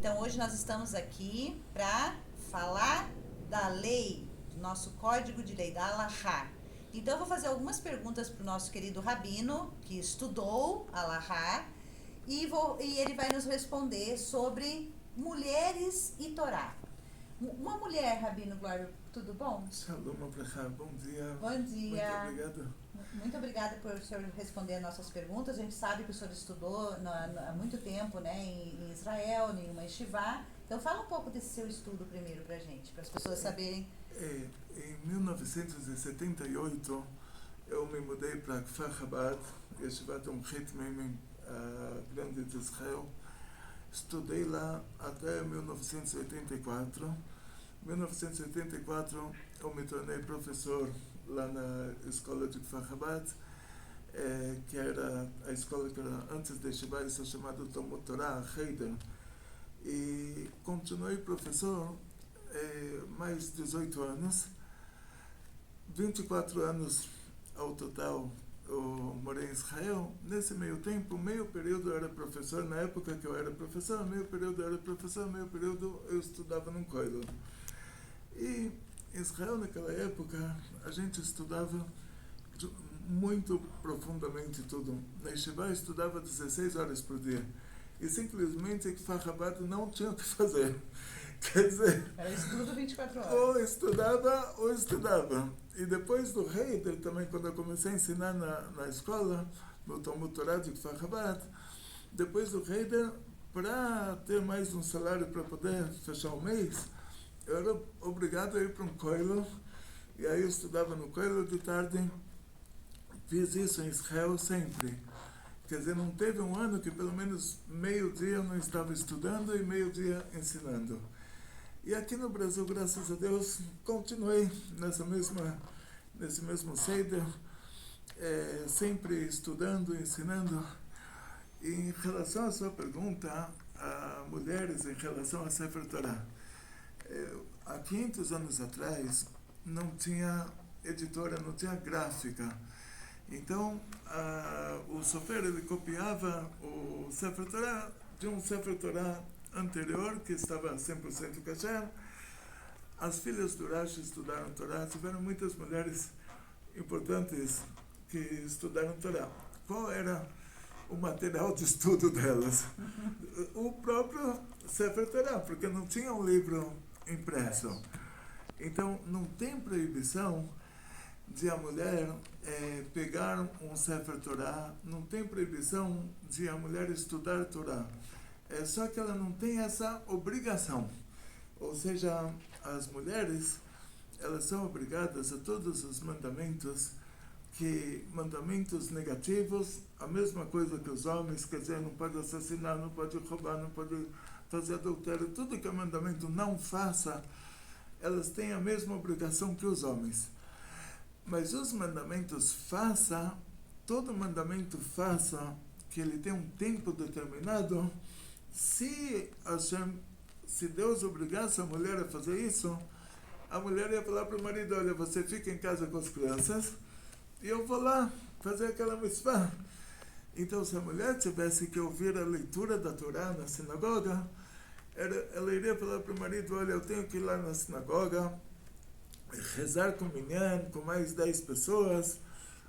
Então hoje nós estamos aqui para falar da lei, do nosso código de lei, da Alahá. Então eu vou fazer algumas perguntas para o nosso querido Rabino, que estudou Alahá, e ele vai nos responder sobre mulheres e Torá. Uma mulher, Rabino Glória, tudo bom? Shalom Abraham, bom dia. Bom dia. Muito obrigado. Muito obrigada por o senhor responder as nossas perguntas. A gente sabe que o senhor estudou há muito tempo, né, em Israel, em uma yeshivá. Então fala um pouco desse seu estudo primeiro para a gente, para as pessoas saberem. Em 1978, eu me mudei para Kfar Chabad, Yeshivat Omchit Meimim, grande de Israel. Estudei lá até 1984. Em 1984, eu me tornei professor lá na escola de Kfar Chabad, que era a escola que era antes de Yeshiva, isso é chamado Talmud Torah, Heider. E continuei professor mais 18 anos. 24 anos ao total eu morei em Israel. Nesse meio tempo, meio período eu era professor. Na época que eu era professor, meio período eu era professor, meio período eu estudava num kollel. E em Israel, naquela época, a gente estudava muito profundamente tudo. Na yeshiva eu estudava 16 horas por dia. E simplesmente que Kfar Chabad não tinha o que fazer. Quer dizer, Era estudo 24 horas. Ou estudava. E depois do Heider, também, quando eu comecei a ensinar na escola, no Talmud Torah de Kfar Chabad, depois do Heider, para ter mais um salário para poder fechar o mês, eu era obrigado a ir para um kollel. E aí eu estudava no kollel de tarde. Fiz isso em Israel sempre. Quer dizer, não teve um ano que pelo menos meio-dia eu não estava estudando e meio-dia ensinando. E aqui no Brasil, graças a Deus, continuei nesse mesmo Seder, sempre estudando, ensinando. E em relação à sua pergunta, a mulheres em relação a Sefer Torah, há 500 anos atrás não tinha editora, não tinha gráfica. Então, o sofer ele copiava o Sefer Torah de um Sefer Torah anterior, que estava 100% kasher. As filhas do Rashi estudaram Torá, tiveram muitas mulheres importantes que estudaram Torá. Qual era o material de estudo delas? O próprio Sefer Torah, porque não tinha um livro impresso. Então, não tem proibição de a mulher pegar um Sefer Torah, não tem proibição de a mulher estudar Torá. Só que ela não tem essa obrigação. Ou seja, as mulheres, elas são obrigadas a todos os mandamentos negativos, a mesma coisa que os homens, quer dizer, não pode assassinar, não pode roubar, não pode fazer adultério, tudo que é mandamento não faça, elas têm a mesma obrigação que os homens. Mas os mandamentos faça, todo mandamento faça, que ele tem um tempo determinado. Se Deus obrigasse a mulher a fazer isso, a mulher ia falar para o marido: olha, você fica em casa com as crianças e eu vou lá fazer aquela mitzvah. Então, se a mulher tivesse que ouvir a leitura da Torá na sinagoga, ela iria falar para o marido: olha, eu tenho que ir lá na sinagoga, rezar com minyan, com mais 10 pessoas,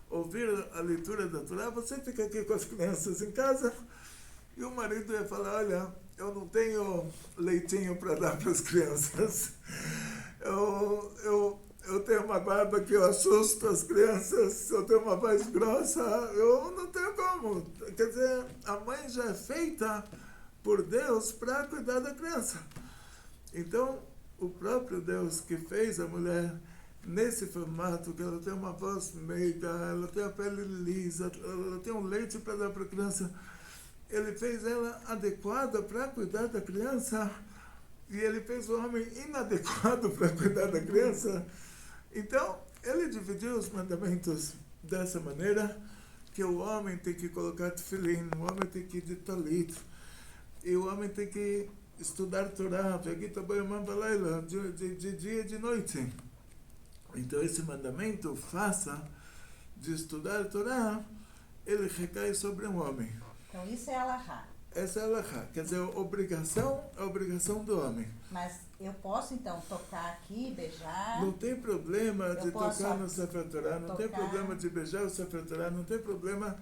ouvir a leitura da Torá, você fica aqui com as crianças em casa. E o marido ia falar: olha, eu não tenho leitinho para dar para as crianças. Eu tenho uma barba que eu assusto as crianças, eu tenho uma voz grossa, eu não tenho como. Quer dizer, a mãe já é feita por Deus para cuidar da criança. Então, o próprio Deus que fez a mulher nesse formato, que ela tem uma voz meiga, ela tem a pele lisa, ela tem um leite para dar para a criança, ele fez ela adequada para cuidar da criança, e ele fez o homem inadequado para cuidar da criança. Então, ele dividiu os mandamentos dessa maneira, que o homem tem que colocar tefilim, o homem tem que ir de talit, e o homem tem que estudar Torá, de dia e de noite. Então, esse mandamento, faça, de estudar Torá, ele recai sobre um homem. Então isso é Alahá. Essa é a alahá. Quer dizer, a obrigação do homem. Mas eu posso, então, tocar aqui, beijar? Não tem problema de posso tocar no Sefer Torah, não tem tocar. problema de beijar o Sefer Torah, não tem problema.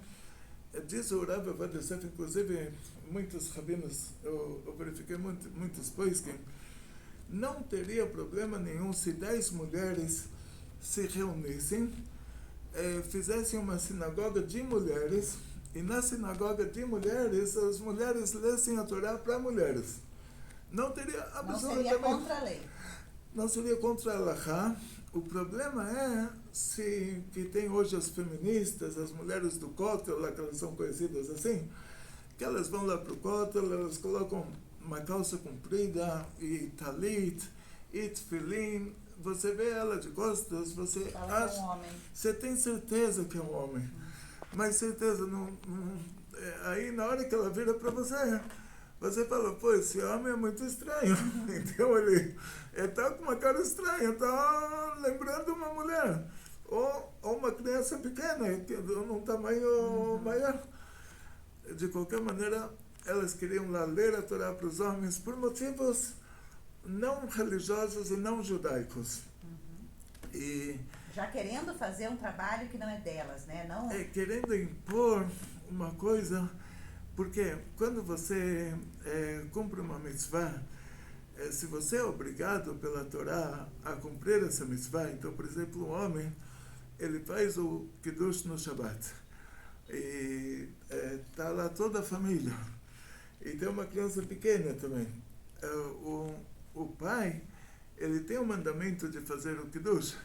Diz o Rav Ovadia Yosef, inclusive, muitos rabinos, eu verifiquei muitos poskim, não teria problema nenhum se 10 mulheres se reunissem, fizessem uma sinagoga de mulheres, e na sinagoga de mulheres, as mulheres lessem a Torá para mulheres. Não teria absolutamente... Não seria contra a lei. Não seria contra a Alahá. O problema é que tem hoje as feministas, as mulheres do Kotel, lá que elas são conhecidas assim, que elas vão lá para o Kotel, elas colocam uma calça comprida e talit, e tefilin, você vê ela de costas, você acha... É um homem. Você tem certeza que é um homem. Mas certeza, aí na hora que ela vira para você fala, pô, esse homem é muito estranho. Então ele está com uma cara estranha, está lembrando uma mulher. Ou uma criança pequena, num tamanho maior. De qualquer maneira, elas queriam lá ler a Torá para os homens por motivos não religiosos e não judaicos. E já querendo fazer um trabalho que não é delas, né? Não... querendo impor uma coisa, porque quando você cumpre uma mitzvah, se você é obrigado pela Torá a cumprir essa mitzvah, então, por exemplo, um homem, ele faz o Kiddush no Shabbat, e está lá toda a família, e tem uma criança pequena também. O pai, ele tem o mandamento de fazer o Kiddush.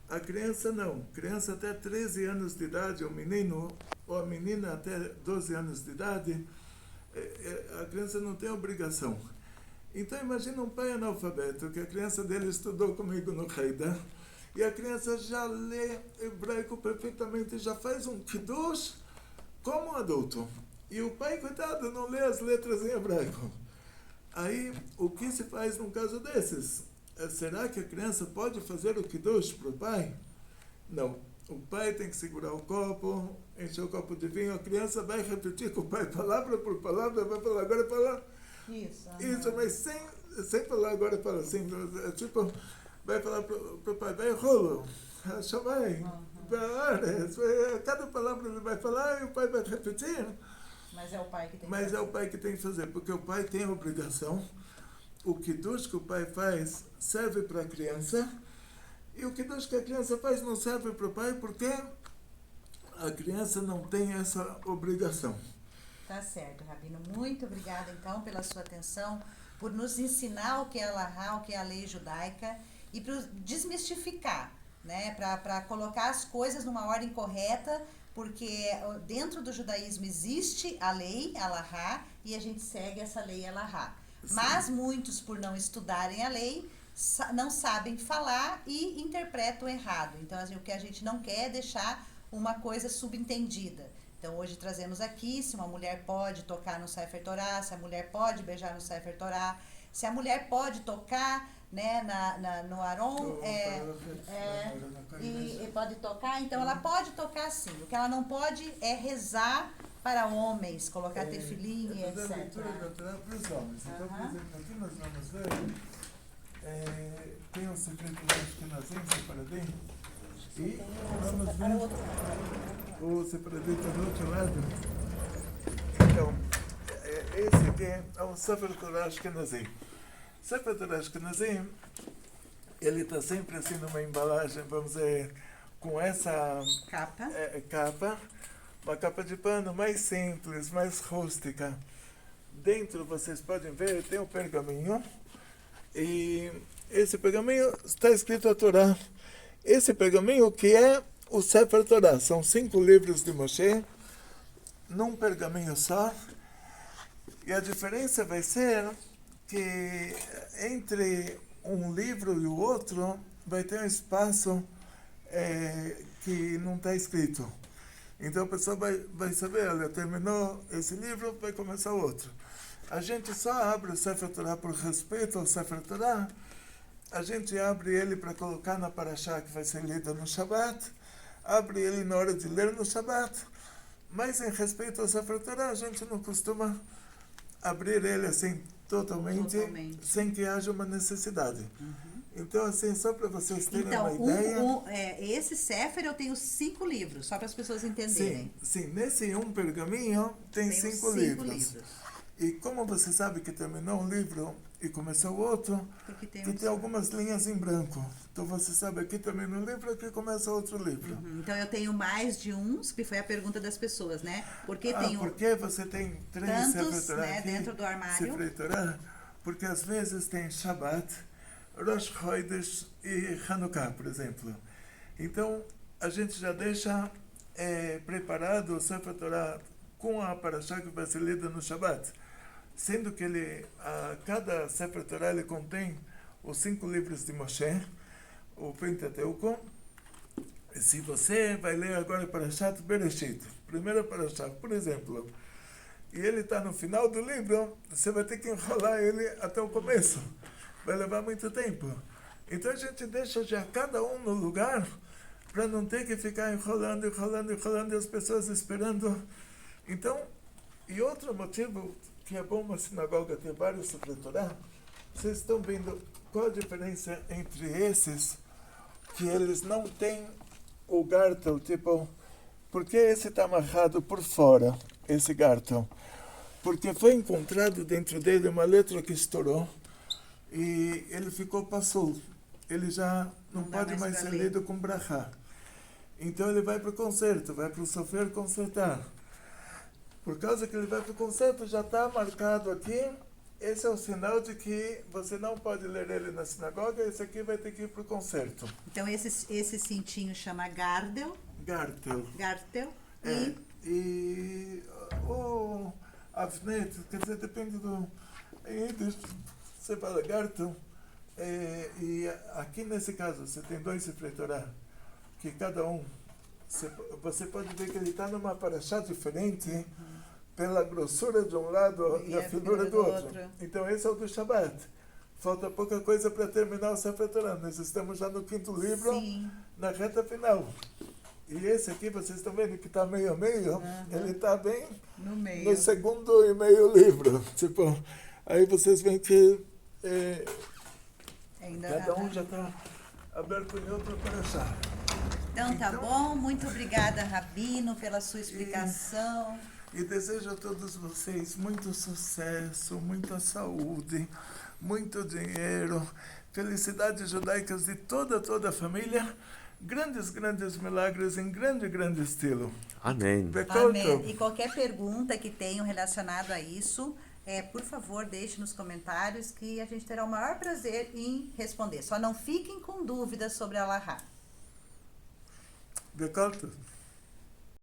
A criança não. Criança até 13 anos de idade, o menino ou a menina até 12 anos de idade, a criança não tem obrigação. Então imagina um pai analfabeto, que a criança dele estudou comigo no Haida, e a criança já lê hebraico perfeitamente, já faz um Kiddush como adulto. E o pai, coitado, não lê as letras em hebraico. Aí, o que se faz num caso desses? Será que a criança pode fazer o Kiddush para o pai? Não. O pai tem que segurar o copo, encher o copo de vinho, a criança vai repetir com o pai palavra por palavra, vai falar agora fala isso, mas sem falar agora fala assim, tipo, vai falar para o pai, vai rolo, chamai, cada palavra ele vai falar e o pai vai repetir. Mas é o pai que tem que Mas fazer. é o pai que tem que fazer, porque o pai tem a obrigação. O Kiddush que o pai faz serve para a criança, e o Kiddush que a criança faz não serve para o pai, porque a criança não tem essa obrigação. Tá certo, Rabino. Muito obrigada, então, pela sua atenção, por nos ensinar o que é a Alahá, o que é a lei judaica, e para desmistificar, né? Para colocar as coisas numa ordem correta, porque dentro do judaísmo existe a lei, a Alahá, e a gente segue essa lei, a Alahá. Mas muitos, por não estudarem a lei, não sabem falar e interpretam errado. Então, assim, o que a gente não quer é deixar uma coisa subentendida. Então, hoje trazemos aqui se uma mulher pode tocar no Sefer Torah, se a mulher pode beijar no Sefer Torah, se a mulher pode tocar, né, no Aron, e pode tocar. Então, ela pode tocar sim. O que ela não pode é rezar para homens, colocar tefilim e etc. A leitura da Torá para os homens. Então, por exemplo, aqui nós vamos ver, tem o secreto do Ashkenazim, Separadim, e vamos ver o Separadim está do outro lado. Então, esse aqui é o Sefer Torah Ashkenazim. Sefer Torah Ashkenazim, ele está sempre assim numa embalagem, vamos dizer, com essa capa, uma capa de pano mais simples, mais rústica. Dentro, vocês podem ver, tem um pergaminho, e esse pergaminho está escrito a Torá. Esse pergaminho que é o Sefer Torah, são 5 livros de Moshe, num pergaminho só, e a diferença vai ser que entre um livro e o outro vai ter um espaço que não está escrito. Então a pessoa vai saber, olha, terminou esse livro, vai começar outro. A gente só abre o Sefer Torah por respeito ao Sefer Torah, a gente abre ele para colocar na Parashá que vai ser lida no Shabbat, abre ele na hora de ler no Shabbat, mas em respeito ao Sefer Torah, a gente não costuma abrir ele assim totalmente. Sem que haja uma necessidade. Então, assim, só para vocês terem uma ideia... Esse Sefer eu tenho 5 livros, só para as pessoas entenderem. Sim, nesse um pergaminho tem 5 livros. E como você sabe que terminou um livro e começou outro, que tem algumas linhas em branco. Então você sabe, aqui termina um livro, aqui começa outro livro. Então eu tenho mais de uns, que foi a pergunta das pessoas, né? Porque você tem 3 tantos, né, dentro do armário? Porque às vezes tem Shabbat, Rosh Chodesh e Hanukkah, por exemplo. Então, a gente já deixa preparado o Sefer Torah com a Parashá que vai ser lida no Shabbat. Sendo que cada Sefer Torah ele contém os 5 livros de Moshe, o Pentateuco. Se você vai ler agora Parashat Bereshit, primeira Parashá, por exemplo, e ele está no final do livro, você vai ter que enrolar ele até o começo. Vai levar muito tempo. Então a gente deixa já cada um no lugar para não ter que ficar enrolando e as pessoas esperando. Então, e outro motivo que é bom uma sinagoga ter vários Sefer Torah, vocês estão vendo qual a diferença entre esses, que eles não têm o gartel, tipo, porque esse está amarrado por fora, esse gartel? Porque foi encontrado dentro dele uma letra que estourou, e ele ficou passul. Ele já não pode mais ser lido com brachá. Então ele vai para o concerto, vai para o sofer concertar. Por causa que ele vai para o concerto, já está marcado aqui. Esse é o sinal de que você não pode ler ele na sinagoga, esse aqui vai ter que ir para o concerto. Então esse cintinho chama Gartel. E o Avnet, quer dizer, depende do... Você fala Gartel, e aqui nesse caso você tem 2 Sefer Torah, que cada um, você pode ver que ele está numa parashá diferente, pela grossura de um lado e a finura do outro. Então esse é o do Shabbat. Falta pouca coisa para terminar o Sefer Torah. Nós estamos já no 5º livro, na reta final. E esse aqui, vocês estão vendo que está meio a meio, ele está bem no 2º e meio livro. Tipo, aí vocês veem que cada um já está aberto em outro parashá. Então tá bom, muito obrigada, Rabino, pela sua explicação. E desejo a todos vocês muito sucesso, muita saúde, muito dinheiro, felicidades judaicas de toda a família, grandes milagres em grande estilo. Amém. Amém. E qualquer pergunta que tenham relacionado a isso, por favor, deixe nos comentários que a gente terá o maior prazer em responder. Só não fiquem com dúvidas sobre a Allahá. Bekorto.